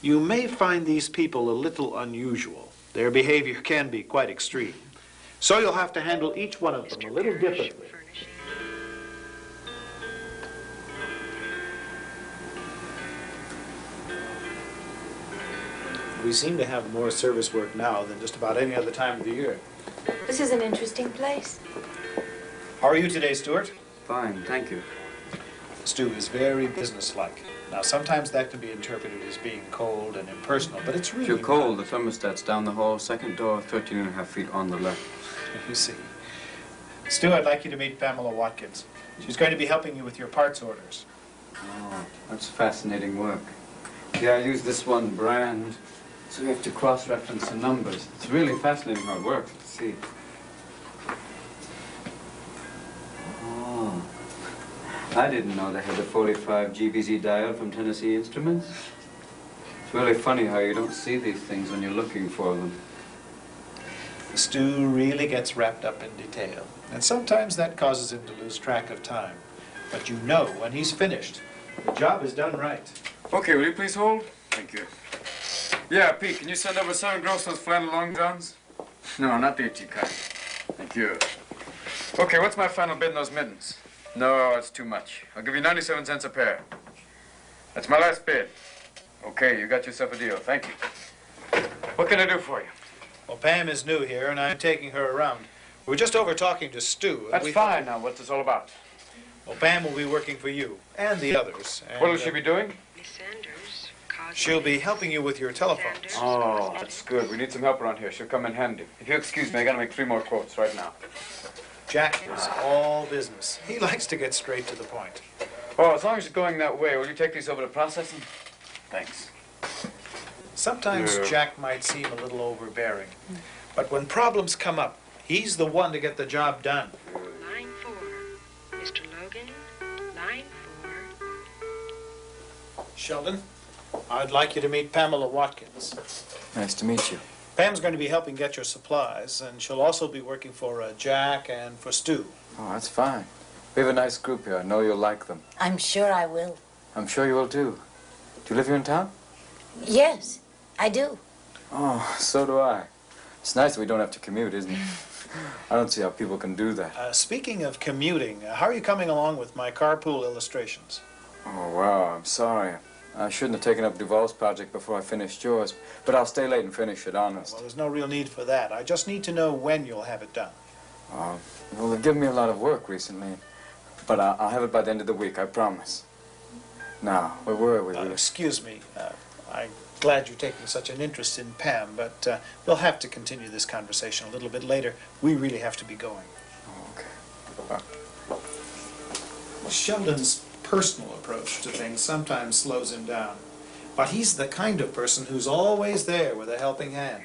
You may find these people a little unusual. Their behavior can be quite extreme. So you'll have to handle each one of them a little differently. We seem to have more service work now than just about any other time of the year. This is an interesting place. How are you today, Stuart? Fine, thank you. Stu is very businesslike. Now, sometimes that can be interpreted as being cold and impersonal, but it's really If you're cold, not. the thermostat's down the hall, second door, 13.5 feet on the left. You see. Stu, I'd like you to meet Pamela Watkins. She's going to be helping you with your parts orders. Oh, that's fascinating work. Yeah, I use this one brand, so you have to cross-reference the numbers. It's really fascinating how it works. Let's see. Oh, I didn't know they had the 45 GBZ dial from Tennessee Instruments. It's really funny how you don't see these things when you're looking for them. Stu really gets wrapped up in detail, and sometimes that causes him to lose track of time. But you know when he's finished, the job is done right. Okay, will you please hold? Thank you. Yeah, Pete, can you send over 7 gross those flannel long johns? No, not the itchy kind. Thank you. Okay, what's my final bid in those mittens? No, it's too much. I'll give you 97 cents a pair. That's my last bid. Okay, you got yourself a deal. Thank you. What can I do for you? Well, Pam is new here, and I'm taking her around. We were just over talking to Stu. That's fine. Now, what's this all about? Well, Pam will be working for you and the others. And, What will she be doing? Miss Sanders, she'll be helping you with your telephones. Oh, that's good. We need some help around here. She'll come in handy. If you excuse me, I gotta make 3 more quotes right now. Jack is all business. He likes to get straight to the point. Oh, as long as you're going that way, will you take these over to processing? Thanks. Sometimes Yeah. Jack might seem a little overbearing, but when problems come up, he's the one to get the job done. line 4. Mr. Logan, line 4. Sheldon, I'd like you to meet Pamela Watkins. Nice to meet you. Pam's going to be helping get your supplies, and she'll also be working for Jack and for Stu. Oh, that's fine. We have a nice group here. I know you'll like them. I'm sure I will. I'm sure you will, too. Do you live here in town? Yes, I do. Oh, so do I. It's nice that we don't have to commute, isn't it? I don't see how people can do that. Speaking of commuting, how are you coming along with my carpool illustrations? Oh, wow, I'm sorry. I shouldn't have taken up Duval's project before I finished yours, but I'll stay late and finish it, honest. Well, there's no real need for that. I just need to know when you'll have it done. Well, they've given me a lot of work recently, but I'll have it by the end of the week, I promise. Now, where were we? Excuse me. I'm glad you're taking such an interest in Pam, but we'll have to continue this conversation a little bit later. We really have to be going. Oh, okay. Well, Sheldon's personal approach to things sometimes slows him down, but he's the kind of person who's always there with a helping hand.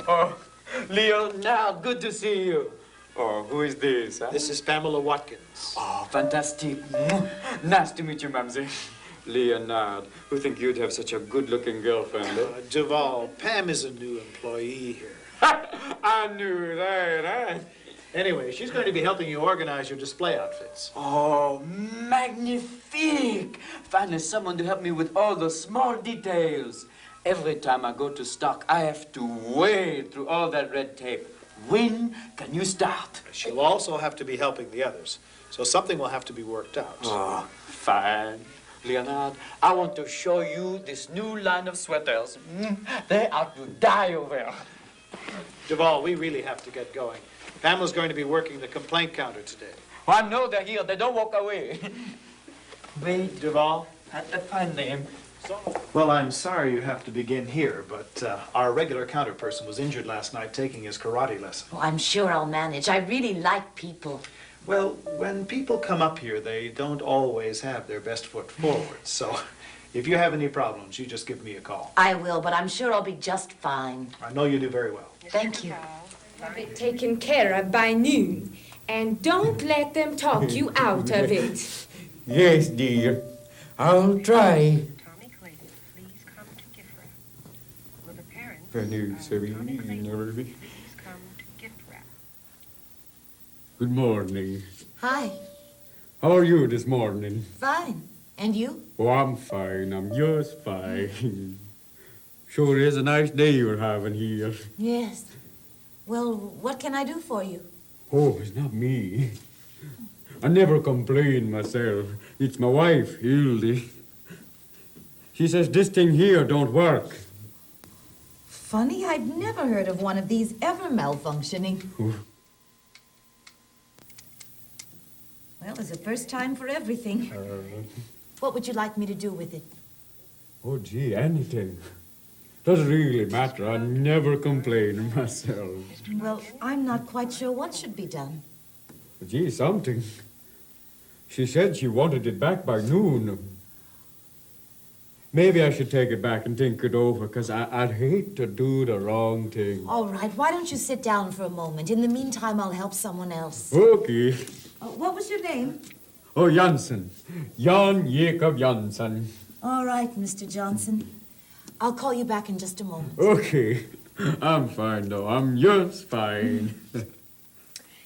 Oh, Leonard, good to see you. Oh, who is this? Huh? This is Pamela Watkins. Oh, fantastic. Nice to meet you, Mamsie. Leonard, who think you'd have such a good-looking girlfriend, eh? Duval, Pam is a new employee here. I knew that, eh? Anyway, she's going to be helping you organize your display outfits. Oh, magnifique! Finally, someone to help me with all the small details. Every time I go to stock, I have to wade through all that red tape. When can you start? She'll also have to be helping the others, so something will have to be worked out. Oh, fine. Leonard, I want to show you this new line of sweaters. They are to die over. Duval, we really have to get going. Pamela's going to be working the complaint counter today. Oh, I know they're here. They don't walk away. Wait, Duval? had to find them. Well, I'm sorry you have to begin here, but our regular counter person was injured last night taking his karate lesson. Oh, I'm sure I'll manage. I really like people. Well, when people come up here, they don't always have their best foot forward. So if you have any problems, you just give me a call. I will, but I'm sure I'll be just fine. I know you do very well. Thank you. Have it taken care of by noon. And don't let them talk you out of it. Yes, dear. I'll try. Tommy Clayton, please come to gift wrap. Will the parents Penny, Tommy Clayton, Nervy. please come to gift wrap. Good morning. Hi. How are you this morning? Fine. And you? Oh, I'm fine. I'm just fine. Sure is a nice day you're having here. Yes. Well, what can I do for you? Oh, it's not me. I never complain myself. It's my wife, Hildy. She says this thing here don't work. Funny, I've never heard of one of these ever malfunctioning. Well, it's a first time for everything. What would you like me to do with it? Oh, gee, anything. Doesn't really matter. I never complain myself. Well, I'm not quite sure what should be done. Gee, something. She said she wanted it back by noon. Maybe I should take it back and think it over, because I'd hate to do the wrong thing. All right, why don't you sit down for a moment? In the meantime, I'll help someone else. Okay. What was your name? Oh, Janssen. Jan Jacob Janssen. All right, Mr. Johnson. I'll call you back in just a moment. Okay. I'm fine, though. I'm just fine.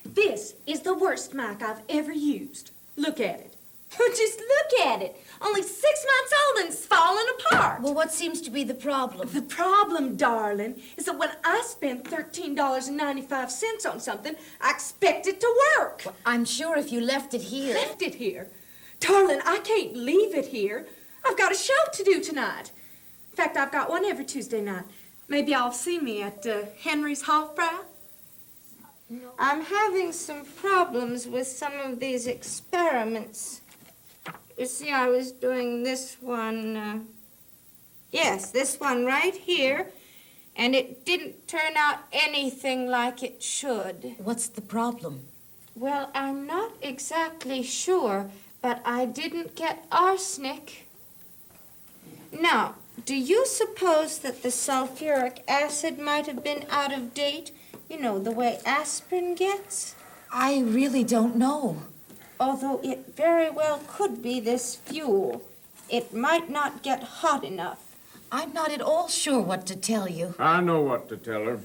This is the worst mic I've ever used. Look at it. Just look at it. Only 6 months old and it's falling apart. Well, what seems to be the problem? The problem, darling, is that when I spend $13.95 on something, I expect it to work. Well, I'm sure if you left it here... Left it here? Darling, I can't leave it here. I've got a show to do tonight. In fact, I've got one every Tuesday night. Maybe I'll see me at Henry's Hofbrau. No. I'm having some problems with some of these experiments. You see, I was doing this one, yes, this one right here, and it didn't turn out anything like it should. What's the problem? Well, I'm not exactly sure, but I didn't get arsenic. Now, do you suppose that the sulfuric acid might have been out of date? You know, the way aspirin gets? I really don't know. Although it very well could be this fuel. It might not get hot enough. I'm not at all sure what to tell you. I know what to tell her.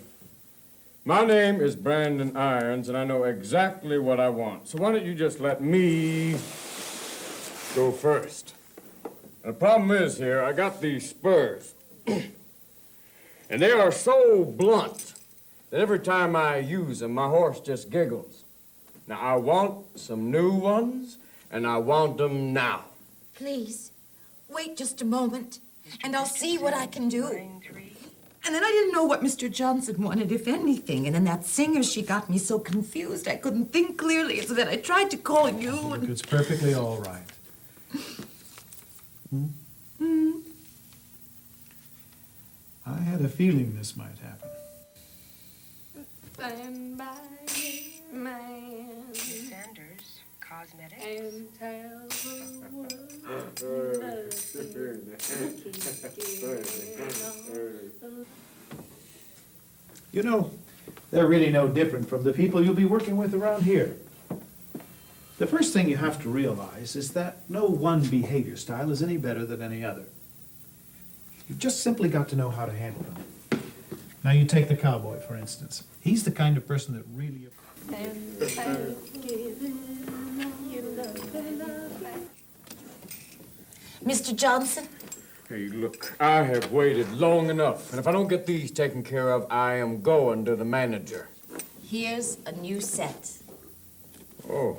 My name is Brandon Irons, and I know exactly what I want. So why don't you just let me go first? The problem is here, I got these spurs. And they are so blunt that every time I use them, my horse just giggles. Now, I want some new ones, and I want them now. Please, wait just a moment, and I'll see what I can do. And then I didn't know what Mr. Johnson wanted, if anything. And then that singer, she got me so confused I couldn't think clearly. So then I tried to call you. Look, it's perfectly all right. I had a feeling this might happen. Stand by man. Sanders Cosmetics. And tell the world You know, they're really no different from the people you'll be working with around here. The first thing you have to realize is that no one behavior style is any better than any other. You've just simply got to know how to handle them. Now you take the cowboy, for instance. He's the kind of person that really... Mr. Johnson? Hey, look, I have waited long enough, and if I don't get these taken care of, I am going to the manager. Here's a new set. Oh.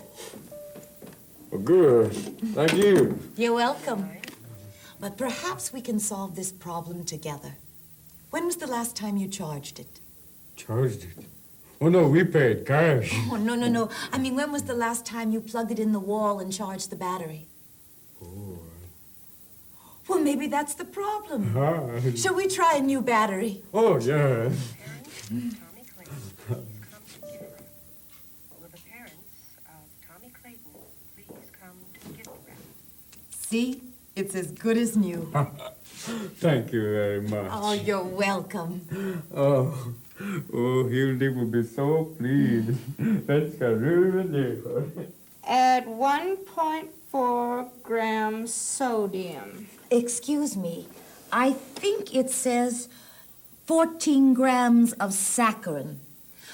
Well, good. Thank you. You're welcome. But perhaps we can solve this problem together. When was the last time you charged it? Charged it? Oh, no, we paid cash. Oh, no. I mean, when was the last time you plugged it in the wall and charged the battery? Oh. Well, maybe that's the problem. Hi. Shall we try a new battery? Oh, yeah. Tommy Clayton, come to gift wrap. Will the parents of Tommy Clayton please come to gift wrap? See? It's as good as new. Thank you very much. Oh, you're welcome. Oh, Hildy will be so pleased. That's Carolyn. Add 1.4 grams sodium. Excuse me. I think it says 14 grams of saccharin.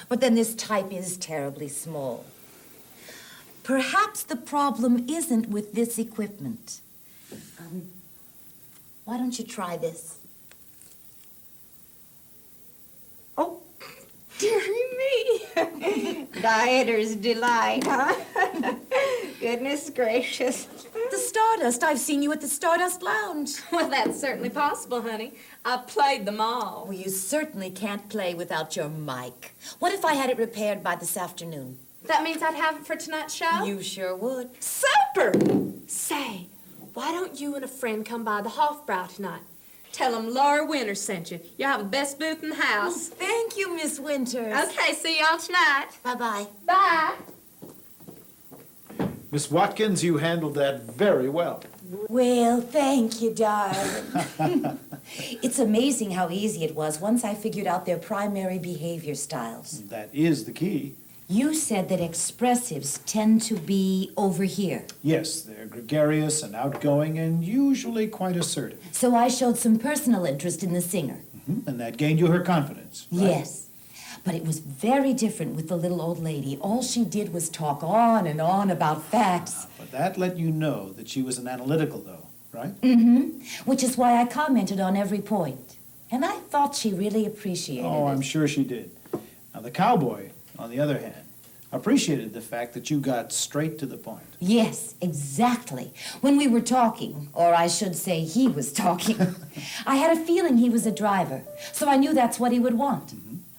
But then this type is terribly small. Perhaps the problem isn't with this equipment. Why don't you try this? Oh, dearie me. Dieter's delight, huh? Goodness gracious. The Stardust. I've seen you at the Stardust Lounge. Well, that's certainly possible, honey. I've played them all. Well, you certainly can't play without your mic. What if I had it repaired by this afternoon? That means I'd have it for tonight's show? You sure would. Super! Say, why don't you and a friend come by the Hofbrau tonight? Tell them Laura Winter sent you. You have the best booth in the house. Thank you, Miss Winters. Okay, see y'all tonight. Bye-bye. Bye. Miss Watkins, you handled that very well. Well, thank you, darling. It's amazing how easy it was once I figured out their primary behavior styles. That is the key. You said that expressives tend to be over here. Yes, they're gregarious and outgoing and usually quite assertive. So I showed some personal interest in the singer. And that gained you her confidence, right? Yes. But it was very different with the little old lady. All she did was talk on and on about facts. But that let you know that she was an analytical, though, right? Which is why I commented on every point. And I thought she really appreciated it. Oh, I'm sure she did. Now, the cowboy, on the other hand, appreciated the fact that you got straight to the point. Yes, exactly. When we were talking, or I should say he was talking, I had a feeling he was a driver, so I knew that's what he would want.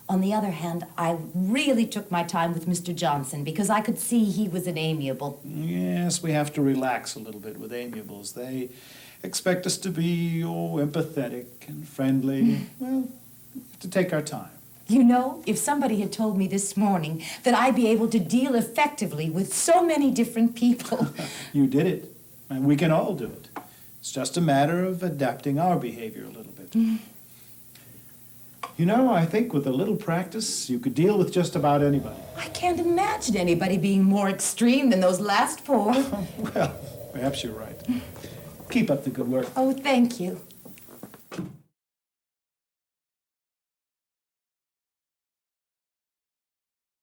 On the other hand, I really took my time with Mr. Johnson because I could see he was an amiable. Yes, we have to relax a little bit with amiables. They expect us to be, empathetic and friendly. Well, we have to take our time. You know, if somebody had told me this morning that I'd be able to deal effectively with so many different people. You did it, and we can all do it. It's just a matter of adapting our behavior a little bit. You know, I think with a little practice, you could deal with just about anybody. I can't imagine anybody being more extreme than those last four. Well, perhaps you're right. Keep up the good work. Oh, thank you.